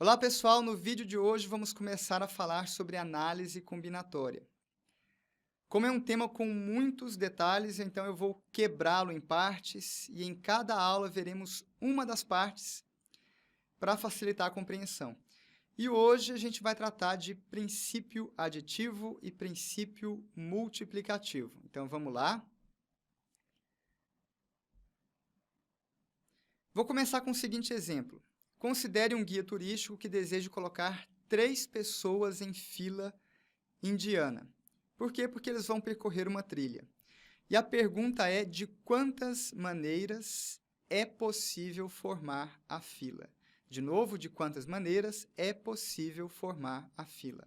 Olá pessoal, no vídeo de hoje vamos começar a falar sobre análise combinatória. Como é um tema com muitos detalhes, então eu vou quebrá-lo em partes e em cada aula veremos uma das partes para facilitar a compreensão. E hoje a gente vai tratar de princípio aditivo e princípio multiplicativo. Então vamos lá. Vou começar com o seguinte exemplo. Considere um guia turístico que deseja colocar 3 pessoas em fila indiana. Por quê? Porque eles vão percorrer uma trilha. E a pergunta é de quantas maneiras é possível formar a fila. De novo, de quantas maneiras é possível formar a fila.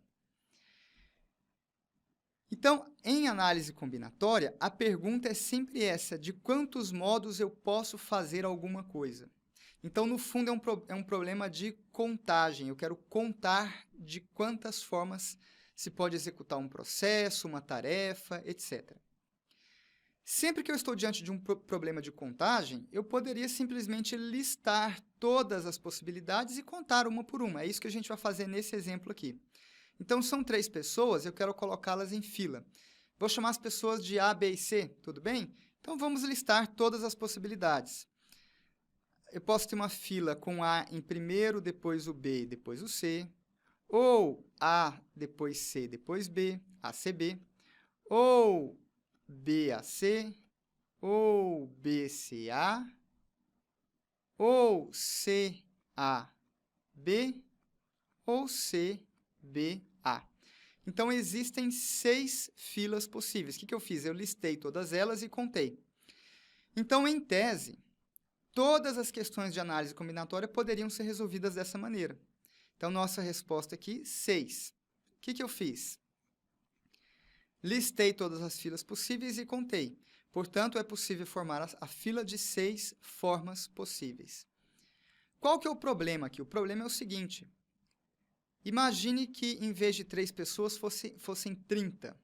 Então, em análise combinatória, a pergunta é sempre essa, de quantos modos eu posso fazer alguma coisa. Então, no fundo, é um problema de contagem. Eu quero contar de quantas formas se pode executar um processo, uma tarefa, etc. Sempre que eu estou diante de um problema de contagem, eu poderia simplesmente listar todas as possibilidades e contar uma por uma. É isso que a gente vai fazer nesse exemplo aqui. Então, são 3 pessoas, eu quero colocá-las em fila. Vou chamar as pessoas de A, B e C, tudo bem? Então, vamos listar todas as possibilidades. Eu posso ter uma fila com A em primeiro, depois o B e depois o C, ou A, depois C, depois B, ACB, ou BAC, ou BCA, ou CAB, ou CBA. Então, existem 6 filas possíveis. O que eu fiz? Eu listei todas elas e contei. Então, em tese, todas as questões de análise combinatória poderiam ser resolvidas dessa maneira. Então, nossa resposta aqui, 6. O que eu fiz? Listei todas as filas possíveis e contei. Portanto, é possível formar a fila de 6 formas possíveis. Qual que é o problema aqui? O problema é o seguinte. Imagine que, em vez de 3 pessoas, fossem 30.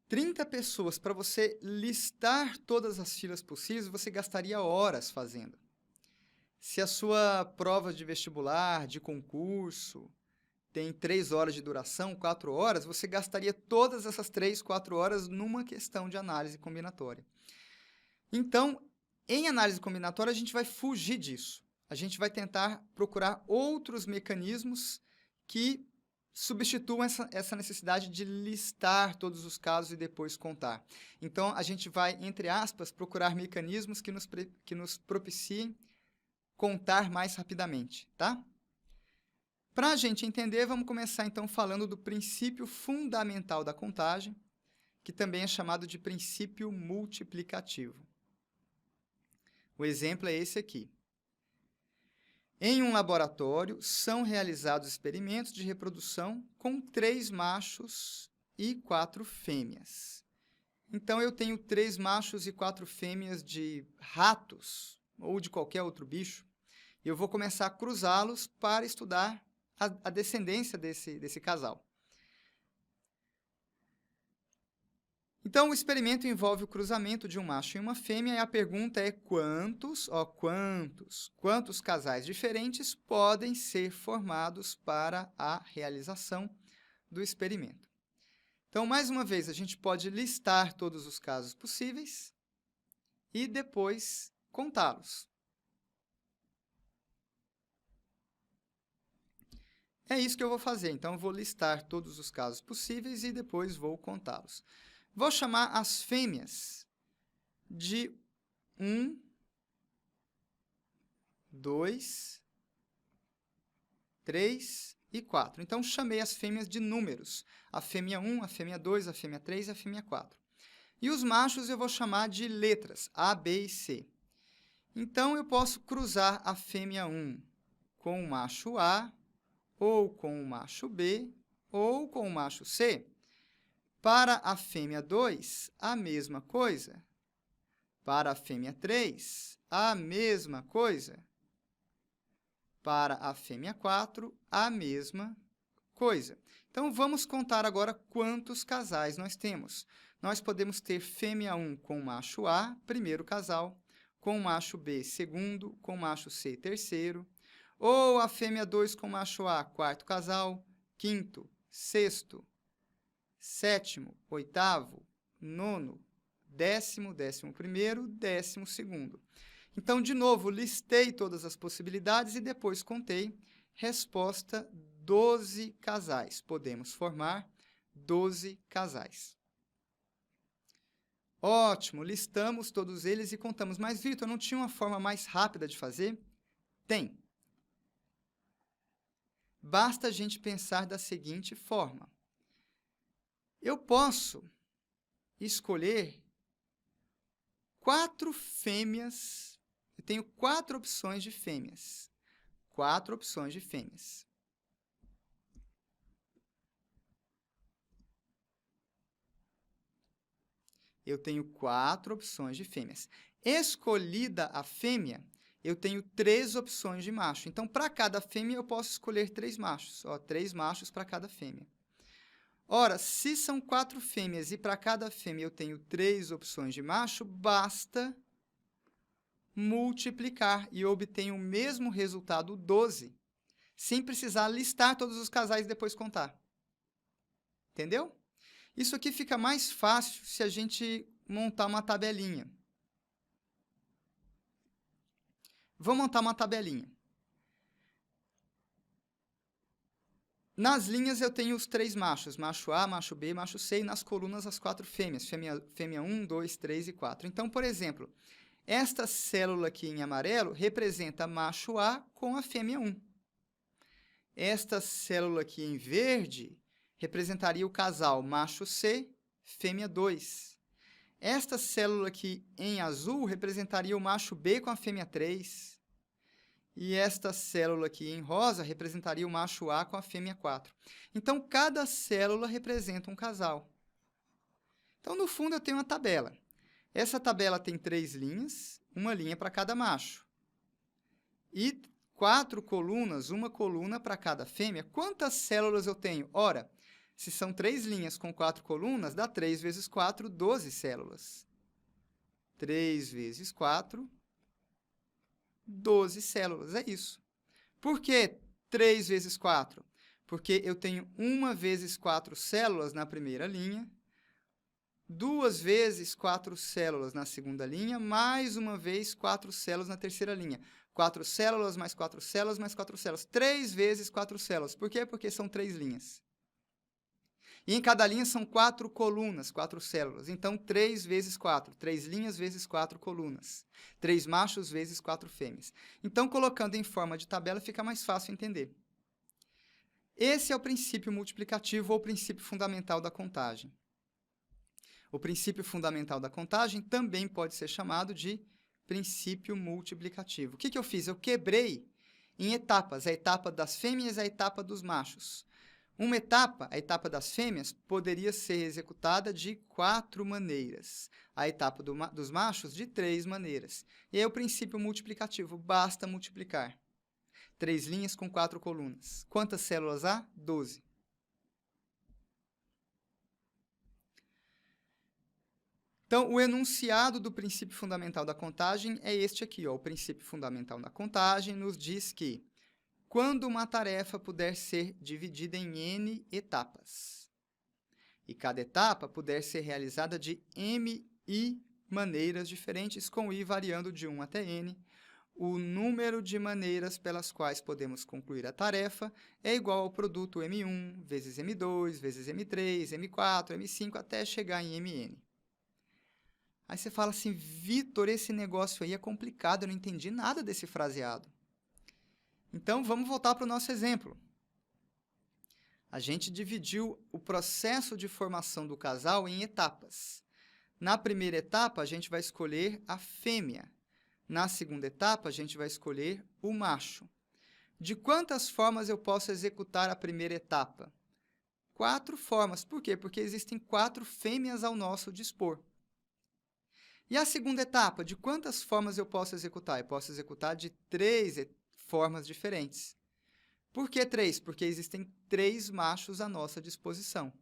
30 pessoas, para você listar todas as filas possíveis, você gastaria horas fazendo. Se a sua prova de vestibular, de concurso, tem 3 horas de duração, 4 horas, você gastaria todas essas 3, 4 horas numa questão de análise combinatória. Então, em análise combinatória, a gente vai fugir disso. A gente vai tentar procurar outros mecanismos que substituam essa necessidade de listar todos os casos e depois contar. Então, a gente vai, entre aspas, procurar mecanismos que nos propiciem contar mais rapidamente, tá? Para a gente entender, vamos começar então falando do princípio fundamental da contagem, que também é chamado de princípio multiplicativo. O exemplo é esse aqui. Em um laboratório, são realizados experimentos de reprodução com 3 machos e 4 fêmeas. Então, eu tenho 3 machos e 4 fêmeas de ratos ou de qualquer outro bicho, e eu vou começar a cruzá-los para estudar a descendência desse casal. Então, o experimento envolve o cruzamento de um macho e uma fêmea, e a pergunta é quantos casais diferentes podem ser formados para a realização do experimento. Então, mais uma vez, a gente pode listar todos os casos possíveis e depois contá-los. É isso que eu vou fazer. Então, eu vou listar todos os casos possíveis e depois vou contá-los. Vou chamar as fêmeas de 1, 2, 3 e 4. Então, chamei as fêmeas de números. A fêmea 1, a fêmea 2, a fêmea 3 e a fêmea 4. E os machos eu vou chamar de letras, A, B e C. Então, eu posso cruzar a fêmea 1 com o macho A, ou com o macho B, ou com o macho C. Para a fêmea 2, a mesma coisa. Para a fêmea 3, a mesma coisa. Para a fêmea 4, a mesma coisa. Então, vamos contar agora quantos casais nós temos. Nós podemos ter fêmea 1 com macho A, primeiro casal, com macho B, segundo, com macho C, terceiro, ou a fêmea 2 com macho A, quarto casal, quinto, sexto, sétimo, oitavo, nono, décimo, 11º, 12º. Então, de novo, listei todas as possibilidades e depois contei. Resposta, 12 casais. Podemos formar 12 casais. Ótimo, listamos todos eles e contamos. Mas, Vitor, não tinha uma forma mais rápida de fazer? Tem. Basta a gente pensar da seguinte forma. Eu posso escolher 4 fêmeas. Eu tenho 4 opções de fêmeas. 4 opções de fêmeas. Eu tenho 4 opções de fêmeas. Escolhida a fêmea, eu tenho 3 opções de macho. Então, para cada fêmea, eu posso escolher 3 machos. 3 machos para cada fêmea. Ora, se são 4 fêmeas e para cada fêmea eu tenho 3 opções de macho, basta multiplicar e eu obtenho o mesmo resultado, 12, sem precisar listar todos os casais e depois contar. Entendeu? Isso aqui fica mais fácil se a gente montar uma tabelinha. Vou montar uma tabelinha. Nas linhas eu tenho os 3 machos, macho A, macho B, macho C, e nas colunas as 4 fêmeas, fêmea 1, 2, 3 e 4. Então, por exemplo, esta célula aqui em amarelo representa macho A com a fêmea 1. Esta célula aqui em verde representaria o casal macho C, fêmea 2. Esta célula aqui em azul representaria o macho B com a fêmea 3. E esta célula aqui em rosa representaria o macho A com a fêmea 4. Então, cada célula representa um casal. Então, no fundo, eu tenho uma tabela. Essa tabela tem 3 linhas, uma linha para cada macho. E 4 colunas, uma coluna para cada fêmea. Quantas células eu tenho? Ora, se são 3 linhas com 4 colunas, dá 3 vezes 4, 12 células. 3 vezes 4, 12 células, é isso. Por que 3 vezes 4? Porque eu tenho 1 vezes 4 células na primeira linha, 2 vezes 4 células na segunda linha, mais 1 vez 4 células na terceira linha. 4 células, mais 4 células, mais 4 células. 3 vezes 4 células. Por quê? Porque são 3 linhas. E em cada linha são 4 colunas, 4 células. Então, 3 vezes 4. 3 linhas vezes 4 colunas. 3 machos vezes 4 fêmeas. Então, colocando em forma de tabela, fica mais fácil entender. Esse é o princípio multiplicativo ou princípio fundamental da contagem. O princípio fundamental da contagem também pode ser chamado de princípio multiplicativo. O que eu fiz? Eu quebrei em etapas, a etapa das fêmeas e a etapa dos machos. Uma etapa, a etapa das fêmeas, poderia ser executada de 4 maneiras. A etapa dos machos, de 3 maneiras. E aí o princípio multiplicativo, basta multiplicar. 3 linhas com 4 colunas. Quantas células há? 12. Então, o enunciado do princípio fundamental da contagem é este aqui. O princípio fundamental da contagem nos diz que quando uma tarefa puder ser dividida em N etapas, e cada etapa puder ser realizada de MI maneiras diferentes, com I variando de 1 até N, o número de maneiras pelas quais podemos concluir a tarefa é igual ao produto M1 vezes M2, vezes M3, M4, M5, até chegar em MN. Aí você fala assim, Vitor, esse negócio aí é complicado, eu não entendi nada desse fraseado. Então, vamos voltar para o nosso exemplo. A gente dividiu o processo de formação do casal em etapas. Na primeira etapa, a gente vai escolher a fêmea. Na segunda etapa, a gente vai escolher o macho. De quantas formas eu posso executar a primeira etapa? 4 formas. Por quê? Porque existem 4 fêmeas ao nosso dispor. E a segunda etapa, de quantas formas eu posso executar? Eu posso executar de 3 formas diferentes. Por que 3? Porque existem 3 machos à nossa disposição.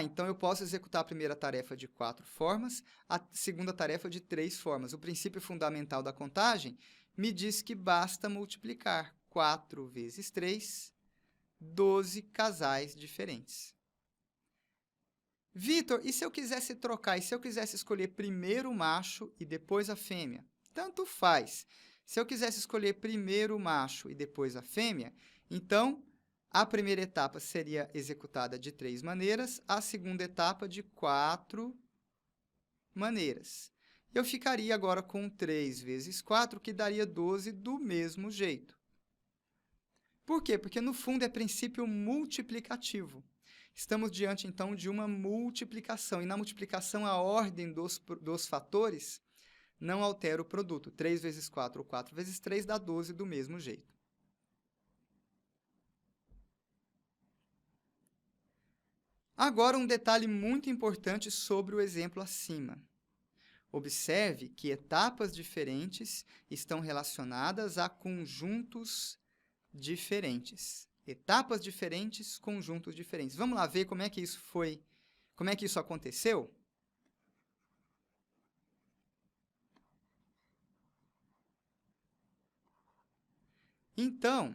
Então eu posso executar a primeira tarefa de 4 formas, a segunda tarefa de 3 formas. O princípio fundamental da contagem me diz que basta multiplicar 4 vezes 3, 12 casais diferentes. Vitor, e se eu quisesse trocar? E se eu quisesse escolher primeiro o macho e depois a fêmea? Tanto faz. Se eu quisesse escolher primeiro o macho e depois a fêmea, então a primeira etapa seria executada de 3 maneiras, a segunda etapa de 4 maneiras. Eu ficaria agora com 3 vezes 4, que daria 12 do mesmo jeito. Por quê? Porque, no fundo, é princípio multiplicativo. Estamos diante, então, de uma multiplicação. E, na multiplicação, a ordem dos fatores não altera o produto. 3 vezes 4 ou 4 vezes 3 dá 12 do mesmo jeito. Agora, um detalhe muito importante sobre o exemplo acima. Observe que etapas diferentes estão relacionadas a conjuntos diferentes. Etapas diferentes, conjuntos diferentes. Vamos lá ver como é que isso foi, como é que isso aconteceu? Então,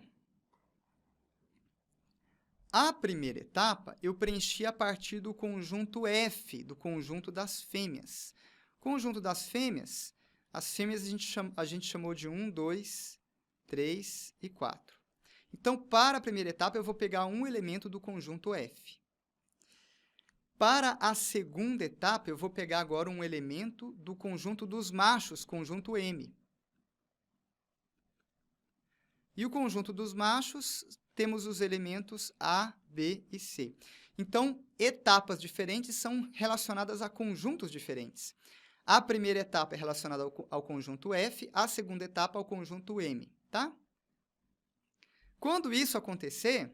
a primeira etapa eu preenchi a partir do conjunto F, do conjunto das fêmeas. Conjunto das fêmeas, as fêmeas a gente chamou de 1, 2, 3 e 4. Então, para a primeira etapa, eu vou pegar um elemento do conjunto F. Para a segunda etapa, eu vou pegar agora um elemento do conjunto dos machos, conjunto M. E o conjunto dos machos, temos os elementos A, B e C. Então, etapas diferentes são relacionadas a conjuntos diferentes. A primeira etapa é relacionada ao conjunto F, a segunda etapa ao conjunto M, tá? Quando isso acontecer,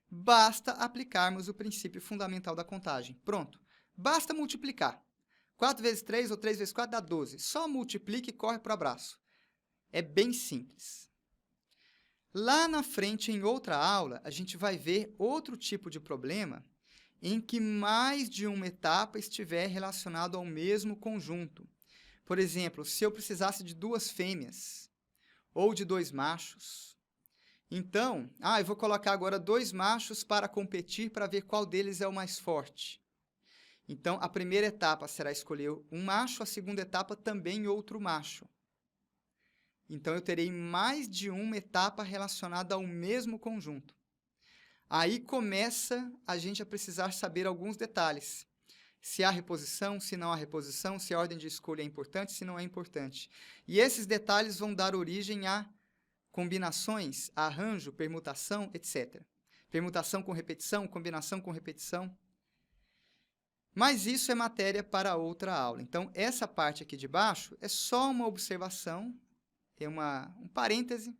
basta aplicarmos o princípio fundamental da contagem. Pronto. Basta multiplicar. 4 vezes 3 ou 3 vezes 4 dá 12. Só multiplica e corre para o abraço. É bem simples. Lá na frente, em outra aula, a gente vai ver outro tipo de problema em que mais de uma etapa estiver relacionado ao mesmo conjunto. Por exemplo, se eu precisasse de 2 fêmeas ou de 2 machos. Então, eu vou colocar agora 2 machos para competir para ver qual deles é o mais forte. Então, a primeira etapa será escolher um macho, a segunda etapa também outro macho. Então, eu terei mais de uma etapa relacionada ao mesmo conjunto. Aí começa a gente a precisar saber alguns detalhes. Se há reposição, se não há reposição, se a ordem de escolha é importante, se não é importante. E esses detalhes vão dar origem a combinações, arranjo, permutação, etc. Permutação com repetição, combinação com repetição. Mas isso é matéria para outra aula. Então, essa parte aqui de baixo é só uma observação, é um parêntese,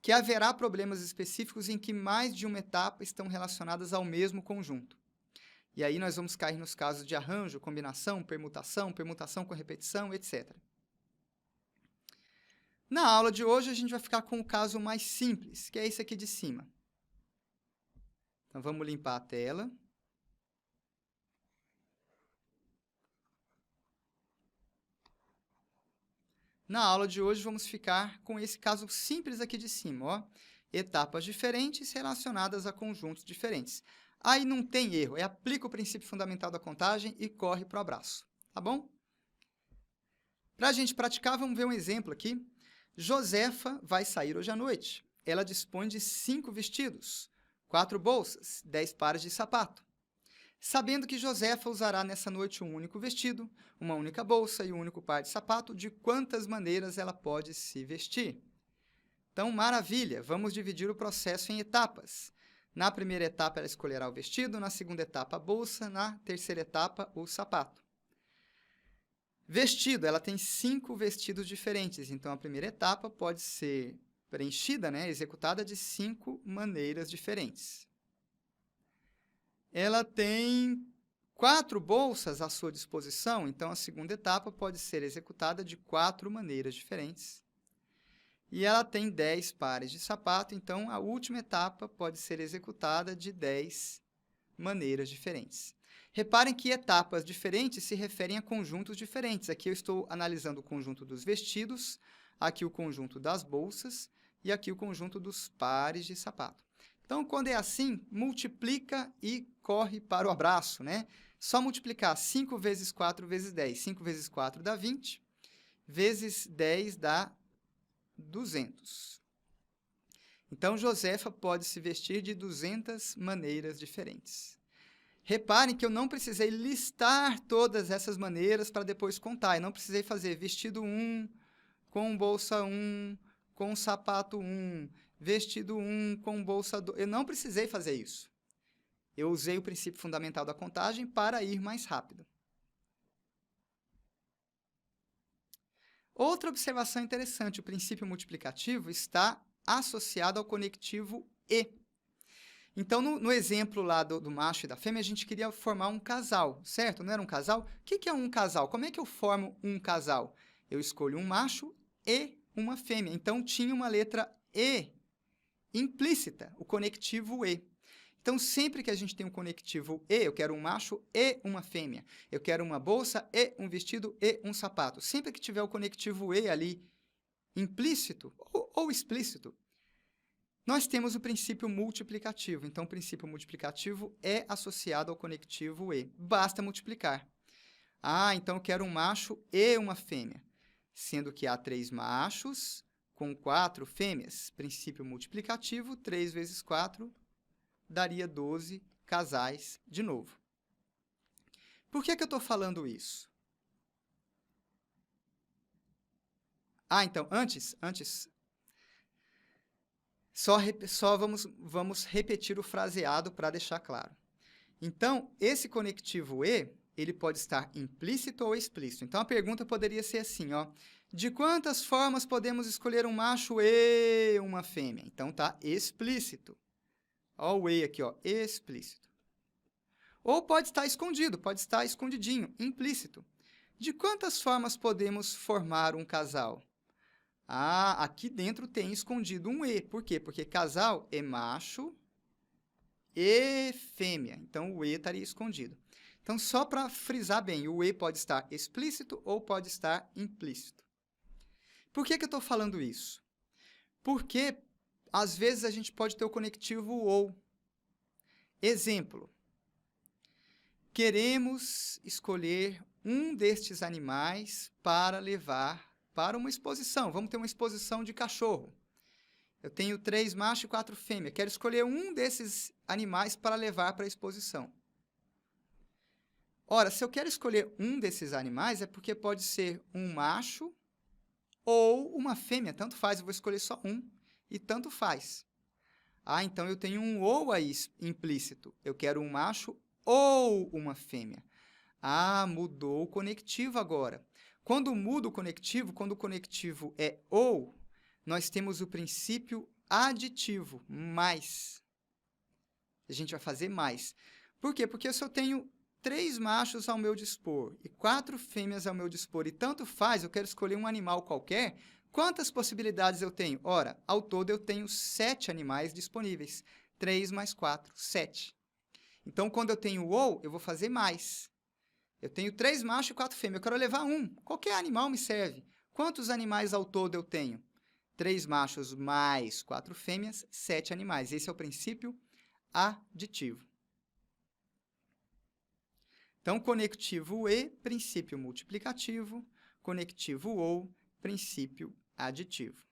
que haverá problemas específicos em que mais de uma etapa estão relacionadas ao mesmo conjunto. E aí nós vamos cair nos casos de arranjo, combinação, permutação, permutação com repetição, etc. Na aula de hoje, a gente vai ficar com o caso mais simples, que é esse aqui de cima. Então, vamos limpar a tela. Na aula de hoje, vamos ficar com esse caso simples aqui de cima, ó. Etapas diferentes relacionadas a conjuntos diferentes. Aí não tem erro, aplica o princípio fundamental da contagem e corre para o abraço, tá bom? Para a gente praticar, vamos ver um exemplo aqui. Josefa vai sair hoje à noite. Ela dispõe de 5 vestidos, 4 bolsas, 10 pares de sapato. Sabendo que Josefa usará nessa noite um único vestido, uma única bolsa e um único par de sapato, de quantas maneiras ela pode se vestir? Então, maravilha! Vamos dividir o processo em etapas. Na primeira etapa, ela escolherá o vestido, na segunda etapa, a bolsa, na terceira etapa, o sapato. Vestido, ela tem 5 vestidos diferentes, então a primeira etapa pode ser preenchida, executada de 5 maneiras diferentes. Ela tem 4 bolsas à sua disposição, então a segunda etapa pode ser executada de 4 maneiras diferentes. e ela tem 10 pares de sapato, então a última etapa pode ser executada de 10 maneiras diferentes. Reparem que etapas diferentes se referem a conjuntos diferentes. Aqui eu estou analisando o conjunto dos vestidos, aqui o conjunto das bolsas e aqui o conjunto dos pares de sapato. Então, quando é assim, multiplica e corre para o abraço, né? Só multiplicar 5 vezes 4 vezes 10. 5 vezes 4 dá 20, vezes 10 dá 200. Então, Josefa pode se vestir de 200 maneiras diferentes. Reparem que eu não precisei listar todas essas maneiras para depois contar. Eu não precisei fazer vestido 1, com bolsa 1, com sapato 1, vestido 1, com bolsa 2. Eu não precisei fazer isso. Eu usei o princípio fundamental da contagem para ir mais rápido. Outra observação interessante, o princípio multiplicativo está associado ao conectivo e. Então, no exemplo lá do macho e da fêmea, a gente queria formar um casal, certo? Não era um casal? O que é um casal? Como é que eu formo um casal? Eu escolho um macho e uma fêmea. Então, tinha uma letra E implícita, o conectivo e. Então, sempre que a gente tem um conectivo e, eu quero um macho e uma fêmea. Eu quero uma bolsa e um vestido e um sapato. Sempre que tiver o conectivo e ali implícito ou explícito, nós temos o princípio multiplicativo. Então, o princípio multiplicativo é associado ao conectivo e. Basta multiplicar. Ah, então eu quero um macho e uma fêmea. Sendo que há 3 machos com 4 fêmeas. Princípio multiplicativo, 3 vezes 4 daria 12 casais de novo. Por que eu estou falando isso? Ah, então, antes só vamos repetir o fraseado para deixar claro. Então, esse conectivo e, ele pode estar implícito ou explícito. Então, a pergunta poderia ser assim, ó, de quantas formas podemos escolher um macho e uma fêmea? Então, tá explícito. Ó, o e aqui, ó, explícito. Ou pode estar escondido, pode estar escondidinho, implícito. De quantas formas podemos formar um casal? Ah, aqui dentro tem escondido um e. Por quê? Porque casal é macho e fêmea. Então, o e estaria escondido. Então, só para frisar bem, o e pode estar explícito ou pode estar implícito. Por que eu estou falando isso? Porque, às vezes, a gente pode ter o conectivo ou. Exemplo. Queremos escolher um destes animais para levar para uma exposição. Vamos ter uma exposição de cachorro. Eu tenho 3 machos e 4 fêmeas. Quero escolher um desses animais para levar para a exposição. Ora, se eu quero escolher um desses animais, é porque pode ser um macho ou uma fêmea. Tanto faz, eu vou escolher só um e tanto faz. Ah, então eu tenho um ou aí implícito. Eu quero um macho ou uma fêmea. Ah, mudou o conectivo agora. Quando muda o conectivo, quando o conectivo é ou, nós temos o princípio aditivo, mais. A gente vai fazer mais. Por quê? Porque se eu tenho 3 machos ao meu dispor e 4 fêmeas ao meu dispor, e tanto faz, eu quero escolher um animal qualquer, quantas possibilidades eu tenho? Ora, ao todo eu tenho 7 animais disponíveis. 3 mais 4, 7. Então, quando eu tenho ou, eu vou fazer mais. Eu tenho 3 machos e 4 fêmeas. Eu quero levar um. Qualquer animal me serve. Quantos animais ao todo eu tenho? 3 machos mais 4 fêmeas, 7 animais. Esse é o princípio aditivo. Então, conectivo e, princípio multiplicativo. Conectivo ou, princípio aditivo.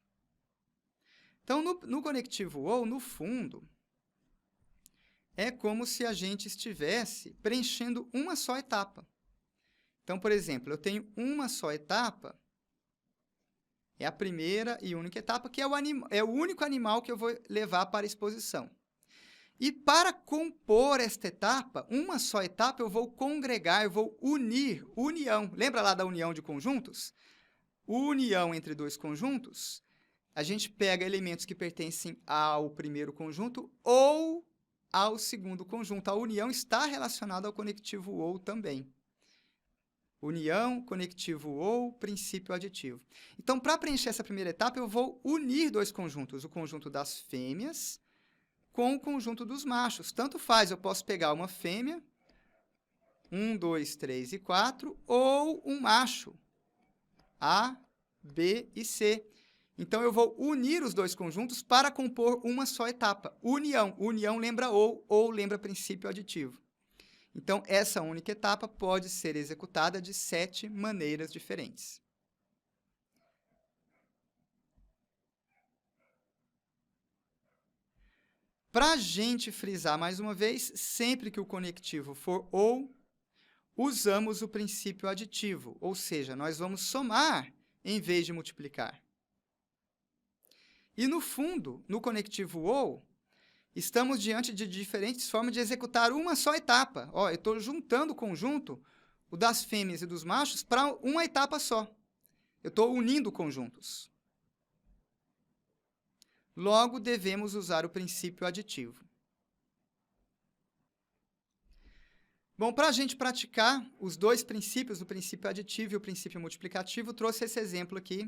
Então, no conectivo ou, no fundo, é como se a gente estivesse preenchendo uma só etapa. Então, por exemplo, eu tenho uma só etapa, é a primeira e única etapa, que é o único animal que eu vou levar para a exposição. E para compor esta etapa, uma só etapa, eu vou congregar, eu vou unir, união. Lembra lá da união de conjuntos? União entre 2 conjuntos, a gente pega elementos que pertencem ao primeiro conjunto ou ao segundo conjunto. A união está relacionada ao conectivo ou também. União, conectivo ou, princípio aditivo. Então, para preencher essa primeira etapa, eu vou unir dois conjuntos, o conjunto das fêmeas com o conjunto dos machos. Tanto faz, eu posso pegar uma fêmea, 1, 2, 3 e 4, ou um macho, A, B e C. Então, eu vou unir os dois conjuntos para compor uma só etapa. União. União lembra ou lembra princípio aditivo. Então, essa única etapa pode ser executada de 7 maneiras diferentes. Para a gente frisar mais uma vez, sempre que o conectivo for ou, usamos o princípio aditivo, ou seja, nós vamos somar em vez de multiplicar. E, no fundo, no conectivo ou, estamos diante de diferentes formas de executar uma só etapa. Ó, eu estou juntando o conjunto, o das fêmeas e dos machos, para uma etapa só. Eu estou unindo conjuntos. Logo, devemos usar o princípio aditivo. Bom, para a gente praticar os dois princípios, o princípio aditivo e o princípio multiplicativo, trouxe esse exemplo aqui.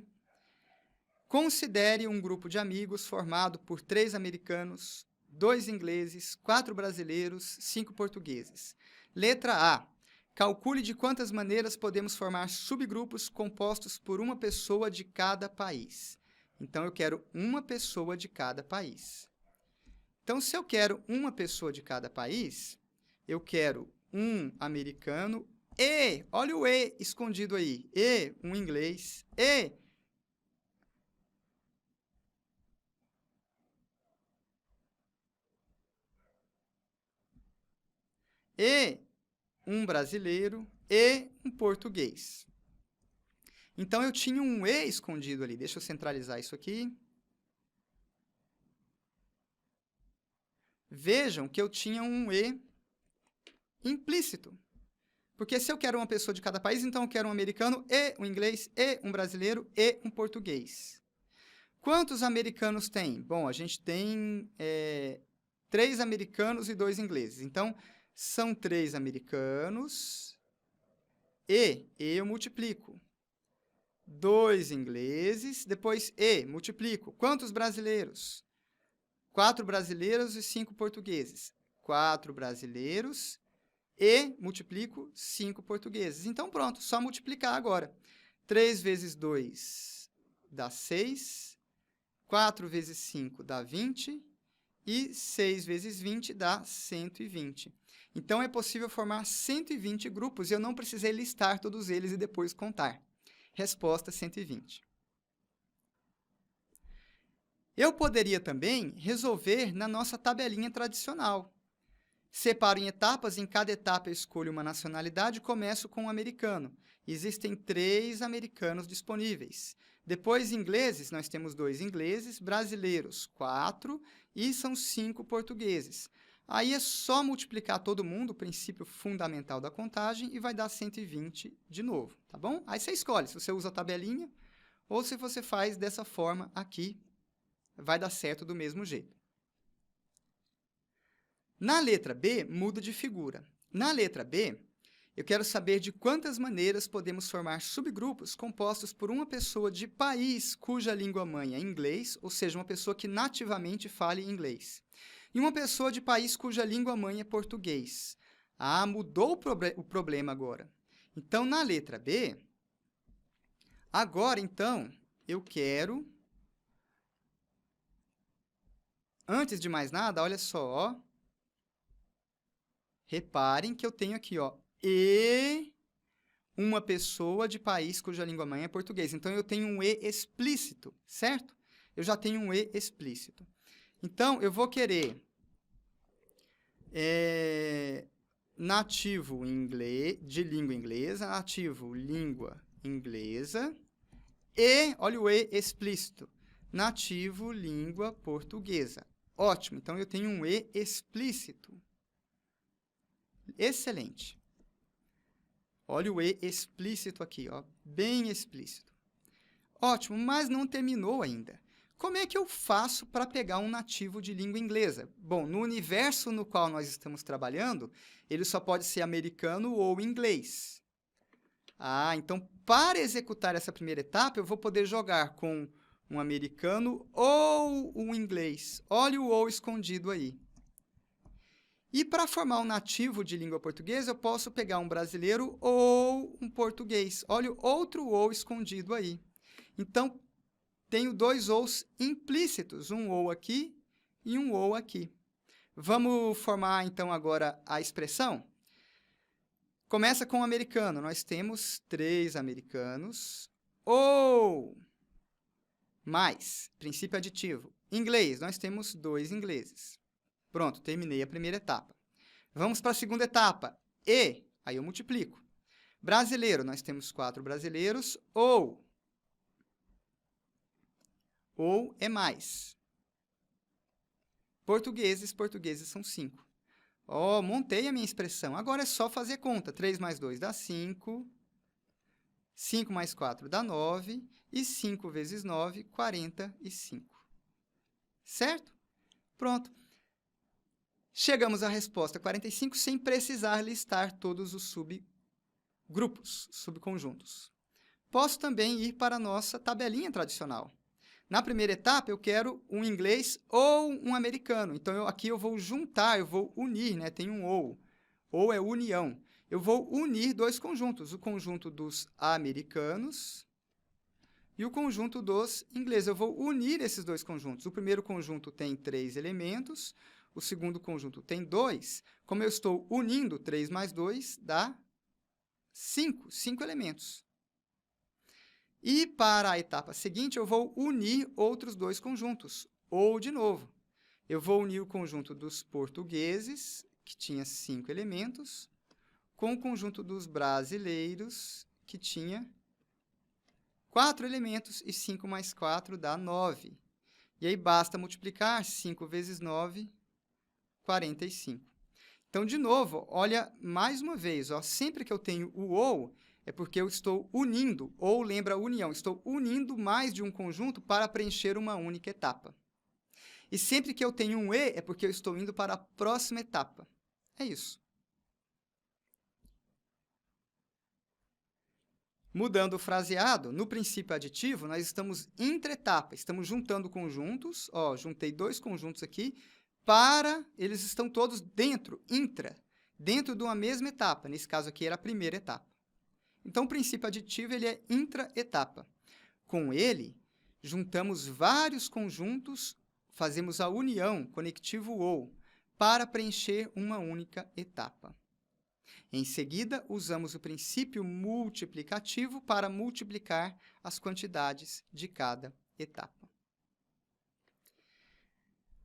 Considere um grupo de amigos formado por 3 americanos, 2 ingleses, 4 brasileiros, 5 portugueses. Letra A. Calcule de quantas maneiras podemos formar subgrupos compostos por uma pessoa de cada país. Então, eu quero uma pessoa de cada país. Então, se eu quero uma pessoa de cada país, eu quero um americano e, olha o E escondido aí, e um inglês, e um brasileiro e um português. Então, eu tinha um E escondido ali. Deixa eu centralizar isso aqui. Vejam que eu tinha um E implícito. Porque se eu quero uma pessoa de cada país, então eu quero um americano e um inglês e um brasileiro e um português. Quantos americanos tem? Bom, a gente tem 3 americanos e 2 ingleses. Então, são 3 americanos e eu multiplico. 2 ingleses, depois multiplico. Quantos brasileiros? 4 brasileiros e 5 portugueses. 4 brasileiros e multiplico 5 portugueses. Então, pronto, só multiplicar agora. 3 vezes 2 dá 6, 4 vezes 5 dá 20 e 6 vezes 20 dá 120. Então, é possível formar 120 grupos e eu não precisei listar todos eles e depois contar. Resposta 120. Eu poderia também resolver na nossa tabelinha tradicional. Separo em etapas, em cada etapa eu escolho uma nacionalidade e começo com um americano. Existem 3 americanos disponíveis. Depois, ingleses, nós temos 2 ingleses, brasileiros, 4 e são 5 portugueses. Aí é só multiplicar todo mundo, o princípio fundamental da contagem, e vai dar 120 de novo, tá bom? Aí você escolhe se você usa a tabelinha ou se você faz dessa forma aqui, vai dar certo do mesmo jeito. Na letra B, muda de figura. Na letra B, eu quero saber de quantas maneiras podemos formar subgrupos compostos por uma pessoa de país cuja língua mãe é inglês, ou seja, uma pessoa que nativamente fale inglês, e uma pessoa de país cuja língua mãe é português. Ah, mudou o problema agora. Então, na letra B, agora, então, eu quero... Antes de mais nada, olha só, ó. Reparem que eu tenho aqui, ó, e uma pessoa de país cuja língua mãe é português. Então, eu tenho um E explícito, certo? Eu já tenho um E explícito. Então, eu vou querer nativo de língua inglesa, nativo língua inglesa e, olha o E explícito, nativo língua portuguesa. Ótimo, então eu tenho um E explícito. Excelente. Olha o E explícito aqui, ó, bem explícito. Ótimo, mas não terminou ainda. Como é que eu faço para pegar um nativo de língua inglesa? Bom, no universo no qual nós estamos trabalhando, ele só pode ser americano ou inglês. Ah, então para executar essa primeira etapa, eu vou poder jogar com um americano ou um inglês. Olha o ou escondido aí. E para formar um nativo de língua portuguesa, eu posso pegar um brasileiro ou um português. Olha o outro ou escondido aí. Então, tenho dois ous implícitos, um ou aqui e um ou aqui. Vamos formar, então, agora a expressão? Começa com o americano. Nós temos 3 americanos ou mais, princípio aditivo. Inglês, nós temos 2 ingleses. Pronto, terminei a primeira etapa. Vamos para a segunda etapa. E, aí eu multiplico. Brasileiro, nós temos 4 brasileiros ou é mais. Portugueses são 5. Ó, montei a minha expressão. Agora é só fazer conta. 3 mais 2 dá 5. 5 mais 4 dá 9. E 5 vezes 9, 45. Certo? Pronto. Chegamos à resposta 45 sem precisar listar todos os subgrupos, subconjuntos. Posso também ir para a nossa tabelinha tradicional. Na primeira etapa, eu quero um inglês ou um americano. Então, aqui eu vou juntar, eu vou unir, né? Tem um ou. Ou é união. Eu vou unir 2 conjuntos, o conjunto dos americanos e o conjunto dos ingleses. Eu vou unir esses 2 conjuntos. O primeiro conjunto tem 3 elementos, o segundo conjunto tem 2. Como eu estou unindo, 3 mais 2 dá 5 elementos. E para a etapa seguinte, eu vou unir outros 2 conjuntos, ou de novo. Eu vou unir o conjunto dos portugueses, que tinha 5 elementos, com o conjunto dos brasileiros, que tinha 4 elementos, e 5 mais 4 dá 9. E aí basta multiplicar 5 vezes 9, 45. Então, de novo, olha mais uma vez, ó, sempre que eu tenho o ou, é porque eu estou unindo, ou lembra união, estou unindo mais de um conjunto para preencher uma única etapa. E sempre que eu tenho um e, é porque eu estou indo para a próxima etapa. É isso. Mudando o fraseado, no princípio aditivo, nós estamos intra-etapa, estamos juntando conjuntos, ó, juntei 2 conjuntos aqui, eles estão todos dentro de uma mesma etapa, nesse caso aqui era a primeira etapa. Então, o princípio aditivo ele é intra-etapa. Com ele, juntamos vários conjuntos, fazemos a união, conectivo ou, para preencher uma única etapa. Em seguida, usamos o princípio multiplicativo para multiplicar as quantidades de cada etapa.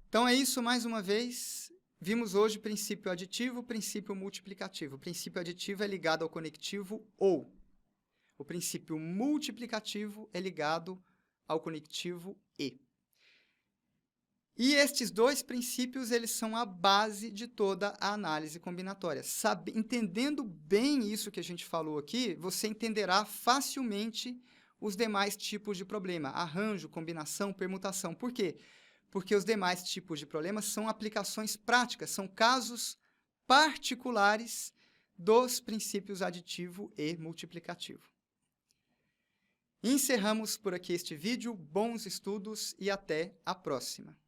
Então, é isso mais uma vez. Vimos hoje princípio aditivo, princípio multiplicativo. O princípio aditivo é ligado ao conectivo ou. O princípio multiplicativo é ligado ao conectivo e. E estes 2 princípios, eles são a base de toda a análise combinatória. Entendendo bem isso que a gente falou aqui, você entenderá facilmente os demais tipos de problema. Arranjo, combinação, permutação. Por quê? Porque os demais tipos de problemas são aplicações práticas, são casos particulares dos princípios aditivo e multiplicativo. Encerramos por aqui este vídeo. Bons estudos e até a próxima!